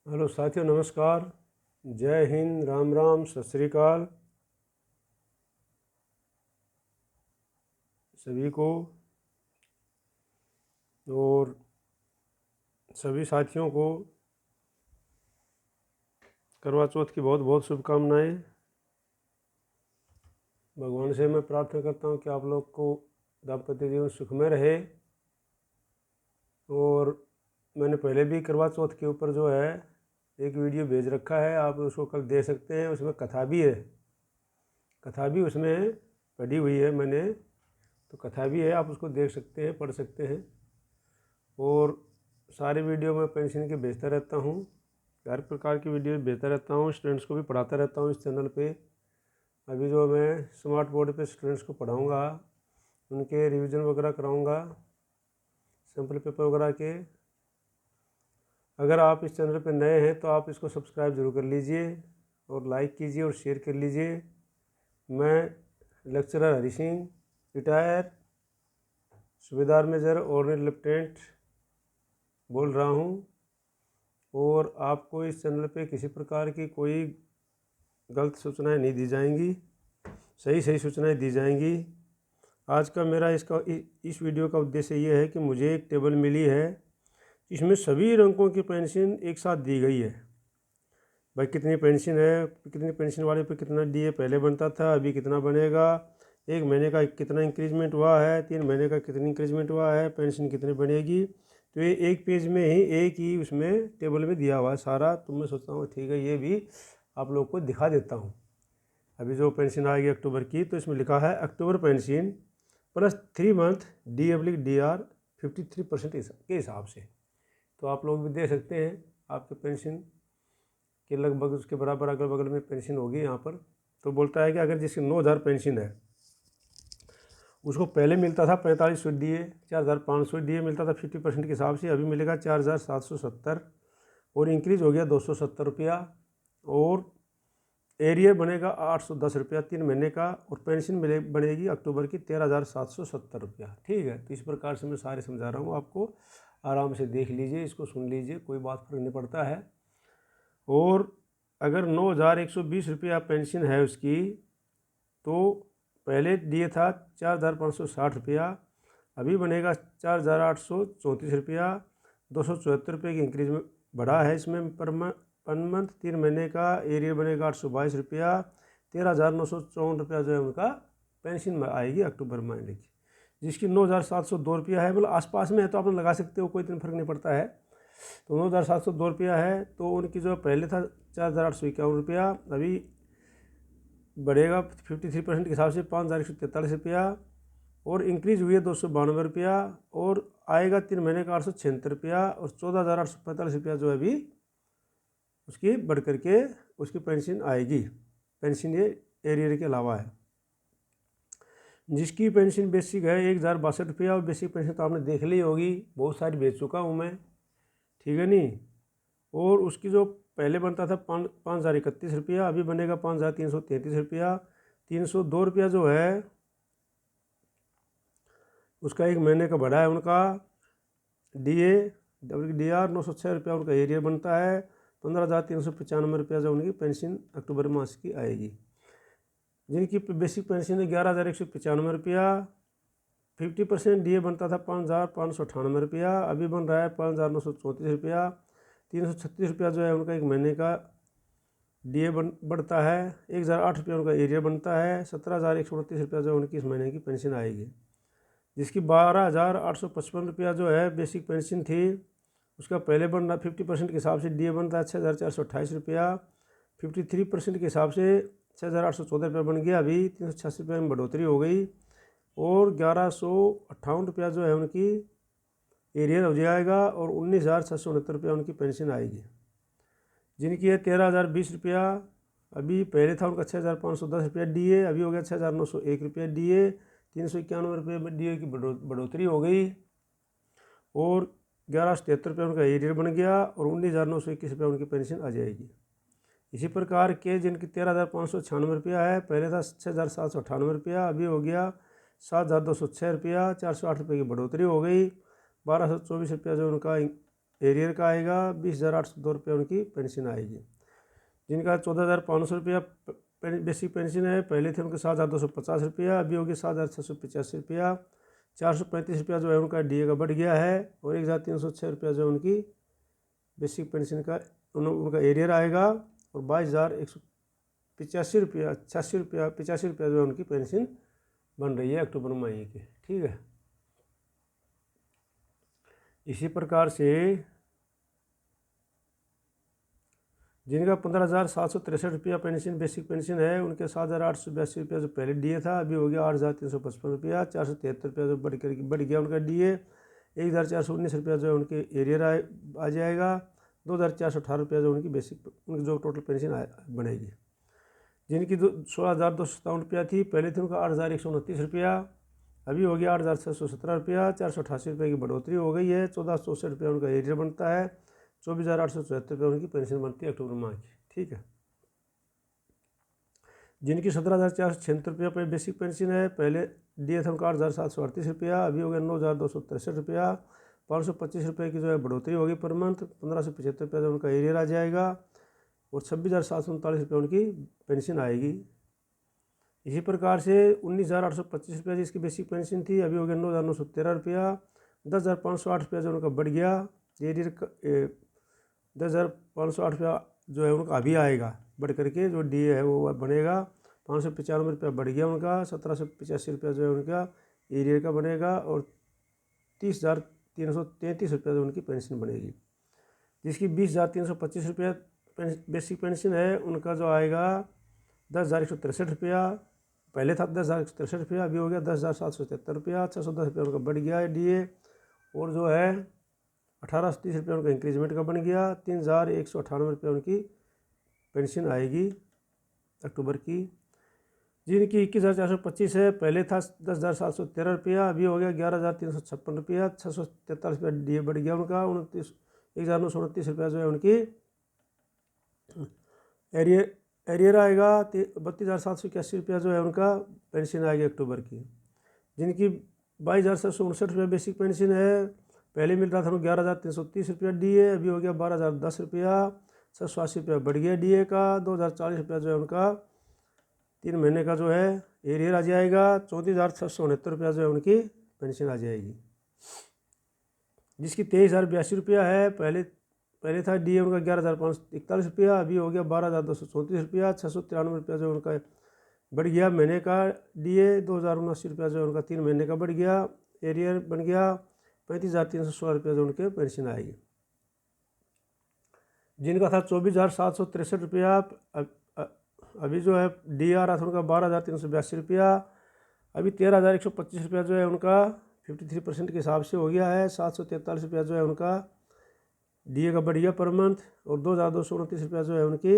Hello साथियों, नमस्कार। जय हिंद, राम राम, सत श्री अकाल सभी को। और सभी साथियों को करवा चौथ की बहुत बहुत शुभकामनाएं। भगवान से मैं प्रार्थना करता हूं कि आप लोग को दाम्पत्य जीवन सुखमय रहे। और मैंने पहले भी करवा चौथ के ऊपर जो है एक वीडियो भेज रखा है, आप उसको कल देख सकते हैं। उसमें कथा भी है, कथा भी उसमें पढ़ी हुई है मैंने, तो कथा भी है, आप उसको देख सकते हैं, पढ़ सकते हैं। और सारे वीडियो मैं पेंशन के भेजता रहता हूँ, हर प्रकार की वीडियो भेजता रहता हूँ। स्टूडेंट्स को भी पढ़ाता रहता हूँ इस चैनल पे। अभी जो मैं स्मार्ट बोर्ड पे स्टूडेंट्स को पढ़ाऊँगा, उनके रिवीजन वगैरह कराऊँगा, सैम्पल पेपर वगैरह के। अगर आप इस चैनल पे नए हैं तो आप इसको सब्सक्राइब जरूर कर लीजिए और लाइक कीजिए और शेयर कर लीजिए। मैं लेक्चरर हरी सिंह, रिटायर सूबेदार मेजर ऑर्डिनरी लेफ्टिनेंट बोल रहा हूँ। और आपको इस चैनल पे किसी प्रकार की कोई गलत सूचनाएं नहीं दी जाएंगी, सही सही सूचनाएं दी जाएंगी। आज का मेरा इस वीडियो का उद्देश्य ये है कि मुझे एक टेबल मिली है, इसमें सभी रंकों की पेंशन एक साथ दी गई है। भाई कितनी पेंशन है, कितनी पेंशन वाले पे कितना डीए पहले बनता था, अभी कितना बनेगा, एक महीने का कितना इंक्रीजमेंट हुआ है, 3 महीने का कितनी इंक्रीजमेंट हुआ है, पेंशन कितनी बनेगी। तो ये एक पेज में ही, एक ही उसमें टेबल में दिया हुआ है सारा। तो मैं सोचता हूँ ठीक है, ये भी आप लोग को दिखा देता हूँ। अभी जो पेंशन आएगी अक्टूबर की, तो इसमें लिखा है अक्टूबर पेंशन प्लस 3 मंथ DAR 53% के हिसाब से। तो आप लोग भी देख सकते हैं, आपके पेंशन के लगभग उसके बराबर अगल बगल में पेंशन होगी यहाँ पर। तो बोलता है कि अगर जिसकी 9,000 पेंशन है, उसको पहले मिलता था 4500 DA, 4,500 DA मिलता था 50% के हिसाब से, अभी मिलेगा 4,770 और इंक्रीज हो गया 270 रुपया। और एरियर बनेगा 810 रुपया 3 महीने का, और पेंशन बनेगी अक्टूबर की 13,770 रुपया। ठीक है, तो इस प्रकार से मैं सारे समझा रहा हूँ आपको, आराम से देख लीजिए, इसको सुन लीजिए, कोई बात फर्क नहीं पड़ता है। और अगर 9,120 रुपया पेंशन है उसकी, तो पहले दिए था 4,560 रुपया, अभी बनेगा 4,834 रुपया। 274 रुपये की इंक्रीज में बढ़ा है इसमें पर मंथ। 3 महीने का एरियर बनेगा 822 रुपया। 13,954 रुपया जो है उनका पेंशन में आएगी अक्टूबर महीने की, जिसकी 9,702 रुपया है। मतलब आसपास में है तो आप लगा सकते हो, कोई इतना फर्क नहीं पड़ता है। तो 9,702 रुपया है, तो उनकी जो पहले था 4,851 रुपया, अभी बढ़ेगा 53% के हिसाब से 5,143 रुपया, और इंक्रीज हुई है 292 रुपया, और आएगा 3 महीने का 876 रुपया, और 14,845 रुपया जो है अभी उसकी बढ़ करके उसकी पेंशन आएगी। पेंशन ये एरियर के अलावा है। जिसकी पेंशन बेसिक है 1,062 रुपया, और बेसिक पेंशन तो आपने देख ली होगी, बहुत सारी भेज चुका हूँ मैं, ठीक है नहीं। और उसकी जो पहले बनता था 5,031 रुपया, अभी बनेगा 5,333 रुपया। 302 रुपया जो है उसका एक महीने का बढ़ा है उनका DAR 906 रुपया उनका एरियर बनता है। 15,395 रुपया जो उनकी पेंशन अक्टूबर मास की आएगी। जिनकी बेसिक पेंशन है 11,195 रुपया, 50% DA बनता था 5,598 रुपया, अभी बन रहा है 5,934 रुपया। 336 रुपया जो है उनका एक महीने का DA बढ़ता है। 1,008 रुपया उनका एरियर बनता है। 17,129 रुपया जो उनकी इस महीने की पेंशन आएगी, जिसकी 12,855 रुपया जो है बेसिक पेंशन थी। उसका पहले बन रहा 50% के हिसाब से DA बनता है 6,428 रुपया। 53% के हिसाब से 6,814 रुपया बन गया, अभी 386 रुपये में बढ़ोतरी हो गई। और 1,158 रुपया जो है उनकी एरियर हो जाएगा, और 19,669 रुपया उनकी पेंशन आएगी। जिनकी है 13,020 रुपया, अभी पहले था उनका 6,510 रुपया DA, अभी हो गया 6,901 रुपया DA। 391 रुपये में DA की बढ़ोतरी हो गई, और 1,173 रुपये उनका एरियर बन गया, और 19,921 रुपया उनकी पेंशन आ जाएगी। इसी प्रकार के जिनकी 13,596 रुपया है, पहले था 6,798 रुपया, अभी हो गया 7,206 रुपया। 408 रुपये की बढ़ोतरी हो गई। 1,224 रुपया जो उनका एरियर का आएगा 20,802 रुपया उनकी पेंशन आएगी। जिनका 14,500 रुपया बेसिक पेंशन है, पहले थे उनके 7,250 रुपया, अभी होगी 7,685 रुपया। 435 रुपया जो है उनका डीए का बढ़ गया है, और 1,306 रुपया जो है उनकी बेसिक पेंशन का उनका एरियर आएगा, और 22,185 रुपया 85 रुपया जो है उनकी पेंशन बन रही है अक्टूबर महीने की। ठीक है। इसी प्रकार से जिनका 15,763 रुपया पेंशन बेसिक पेंशन है, उनके 7,882 रुपया जो पहले डीए था, अभी हो गया 8,355 रुपया। 473 रुपया जो बढ़ गया उनका डीए। 1,419 रुपया जो है उनके एरियर आ जाएगा। 2,418 रुपया जो उनकी उनकी जो टोटल पेंशन बनेगी। जिनकी 16,257 रुपया थी, पहले थे उनका 8,129 रुपया, अभी हो गया 8,617 रुपया। 488 रुपये की बढ़ोतरी हो गई है। 1,464 रुपया उनका एरियर बनता है। 24,874 रुपये उनकी पेंशन बनती है अक्टूबर माह की। ठीक है। जिनकी 17,476 रुपया पर बेसिक पेंशन है, पहले डीए था उनका 8,738 रुपया, अभी हो गया 9,263 रुपया। 525 रुपये की जो है बढ़ोतरी होगी पर मंथ। 1,575 रुपया जो उनका एरियर आ जाएगा, और 26,739 रुपये उनकी पेंशन आएगी। इसी प्रकार से 19,825 रुपया जिसकी बेसिक पेंशन थी, अभी हो गया 9,913 रुपया। 10,508 रुपया जो उनका बढ़ गया एरियर 10,508 रुपया जो है उनका अभी आएगा बढ़ करके, जो डीए है वो बनेगा। 595 रुपया बढ़ गया उनका। 1,785 रुपया जो है उनका एरियर का बनेगा, और 30,333 रुपया जो उनकी पेंशन बनेगी। जिसकी 20,325 रुपया बेसिक पेंशन है, उनका जो आएगा 10,163 रुपया, पहले था 10,163 रुपया, अभी हो गया 10,773 रुपया। 610 रुपया उनका बढ़ गया है डीए, और जो है 1,830 रुपया उनका इंक्रीजमेंट का बन गया। 3,198 रुपया उनकी पेंशन आएगी अक्टूबर की। जिनकी 21,425 है, पहले था 10,713 रुपया, अभी हो गया 11,356 रुपया। 643 रुपया डीए बढ़ गया उनका। 1,929 रुपया जो है उनकी एरियर आएगा। 32,781 रुपया जो है उनका पेंशन आएगी अक्टूबर की। जिनकी 22,759 रुपया बेसिक पेंशन है, पहले मिल रहा था उनको 11,330 रुपया डीए, अभी हो गया 12,010 रुपया। 780 रुपया बढ़ गया डीए का। 2,040 रुपया जो है उनका 3 महीने का जो है एरियर आ जाएगा। 34,669 रुपया जो है उनकी पेंशन आ जाएगी। जिसकी 23,082 रुपया है, पहले था डीए उनका 11,541 रुपया, अभी हो गया 12,234 रुपया। 693 रुपया जो उनका बढ़ गया महीने का डीए। 2,079 रुपया जो उनका 3 महीने का बढ़ गया एरियर बन गया। 35,316 रुपया जो उनके पेंशन आएगी। जिनका था 24,763 रुपया, अभी जो है डी आ रहा था उनका 12,382 रुपया, अभी 13,125 रुपया जो है उनका 53% के हिसाब से हो गया है। 743 रुपया जो है उनका डीए का बढ़ गया पर मंथ, और 2,229 रुपया जो है उनकी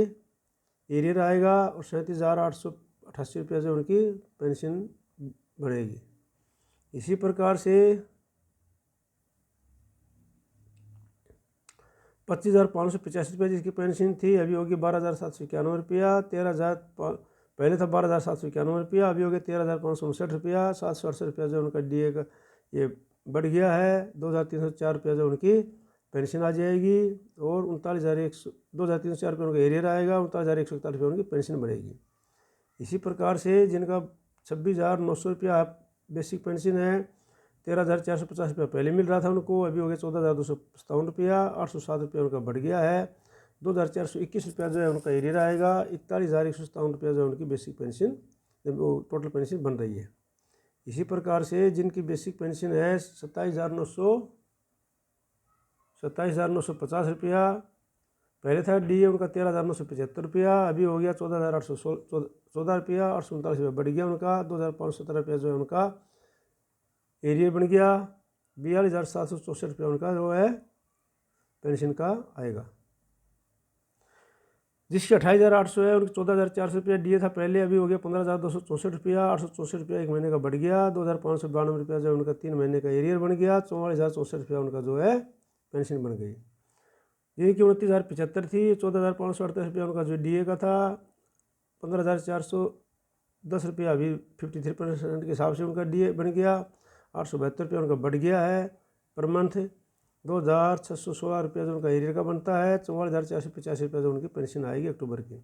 एरियर आएगा, और 37,888 रुपया जो उनकी पेंशन बढ़ेगी। इसी प्रकार से 25,585 रुपया जिसकी पेंशन थी, अभी होगी 12,791 रुपया। 13,000 पहले था 12,791 रुपया, अभी हो गया 13,559 रुपया। 768 रुपया जो उनका डीए का ये बढ़ गया है। 2,304 रुपया जो उनकी पेंशन आ जाएगी, और 2,304 रुपये उनका एरियर आएगा। 39,141 रुपये उनकी पेंशन बढ़ेगी। इसी प्रकार से जिनका 26,900 रुपया बेसिक पेंशन है, 13,450 रुपया पहले मिल रहा था उनको, अभी हो गया 14,257 रुपया। 807 रुपया उनका बढ़ गया है। 2,421 रुपया जो है उनका एरियर आएगा। 41,157 रुपया जो है उनकी बेसिक पेंशन टोटल पेंशन बन रही है। इसी प्रकार से जिनकी बेसिक पेंशन है 27,950 रुपया, पहले था डीए उनका 13,975 रुपया, अभी हो गया 14,814 रुपया। 839 रुपया बढ़ गया उनका। 2,517 रुपया जो है उनका एरियर बन गया। 42,764 रुपया उनका जो है पेंशन का आएगा। जिसकी 28,800 है, उनकी 14,400 रुपया डीए था पहले, अभी हो गया 15,264 रुपया। 864 रुपया एक महीने का बढ़ गया। 2,592 रुपया जो है उनका 3 महीने का एरियर बन गया। 44,064 रुपया उनका जो है पेंशन बन गई। जिनकी 29,075 थी, 14,538 रुपया उनका जो डीए का था। 15,410 रुपया अभी 53% के हिसाब से उनका डीए बन गया। 872 रुपया उनका बढ़ गया है पर मंथ। 2,616 रुपया जो उनका एरियर का बनता है। 44,485 रुपया जो उनकी पेंशन आएगी अक्टूबर की।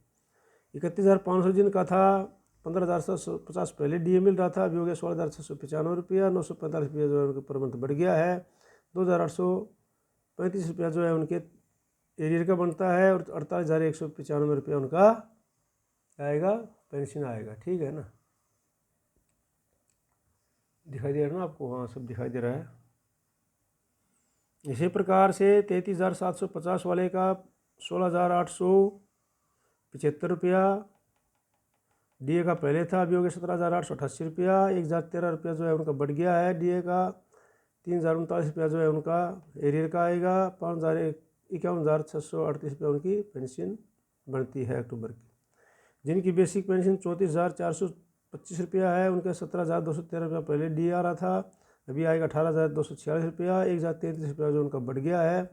31,500 जिनका था, 15,750 पहले डीए मिल रहा था, अभी हो गया 16,695 रुपया। 945 रुपया जो है उनके पर मंथ बढ़ गया है। 2,835 रुपया जो है उनके एरियर का बनता है और 48,195 रुपया उनका आएगा पेंशन आएगा। ठीक है ना, दिखाई दे रहा है ना आपको? हाँ, सब दिखाई दे रहा है। इसी प्रकार से 33,750 वाले का 16,875 रुपया डीए का पहले था, अभी हो गया 17,888 रुपया। 1,013 रुपया जो है उनका बढ़ गया है डीए का। 3,039 रुपया जो है उनका एरियर का आएगा। 51,638 रुपया उनकी पेंशन बनती है अक्टूबर की। जिनकी बेसिक पेंशन 34,425 रुपया है, उनका 17,213 रुपया पहले डी आ रहा था, अभी आएगा 18,246 रुपया। 1,033 रुपया जो उनका बढ़ गया है।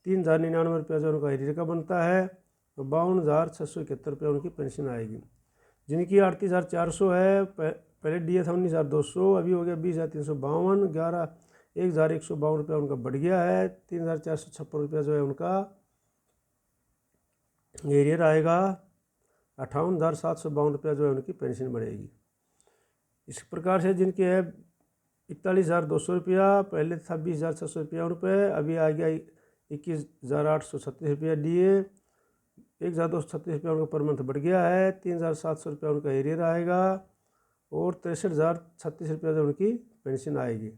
3,099 रुपया जो उनका एरियर का बनता है और 52,671 रुपया उनकी पेंशन आएगी। जिनकी 38,400 है, पहले डी था 19,200, अभी हो गया 20,352। 1,152 रुपया उनका बढ़ गया है। 3,456 रुपया जो है उनका एरियर आएगा। 58,752 रुपया जो है उनकी पेंशन बढ़ेगी। इस प्रकार से जिनके है 41,200 रुपया, पहले था 20,600 रुपये, अभी आ गया 21,836 रुपया डीए। 1,236 रुपया उनका पर मंथ बढ़ गया है। 3,700 रुपया उनका एरियर आएगा और 63,036 रुपया जो उनकी पेंशन आएगी।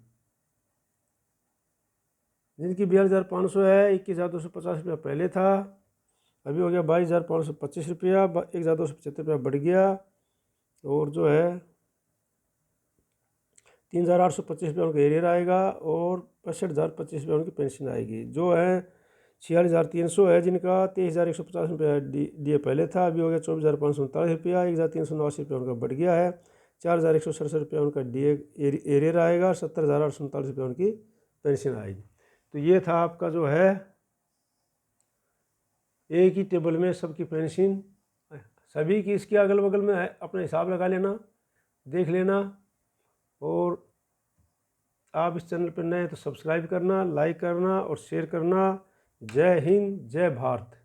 जिनकी 42,500 है, 21,250 रुपया पहले था, अभी हो गया 22,525 रुपया। 1,275 रुपया बढ़ गया और जो है 3,825 रुपया उनका एरियर आएगा और 65,025 रुपया उनकी पेंशन आएगी। जो है 46,300 है, जिनका 23,150 रुपया डीए पहले था, अभी हो गया 24,539 रुपया। 1,389 रुपया उनका बढ़ गया है। 4,167 रुपया उनका डीए एरियर आएगा। 70,839 रुपया उनकी पेंशन आएगी। तो ये था आपका जो है एक ही टेबल में सबकी पेंशन, सभी की इसके अगल बगल में है, अपना हिसाब लगा लेना, देख लेना। और आप इस चैनल पर नए तो सब्सक्राइब करना, लाइक करना और शेयर करना। जय हिंद, जय भारत।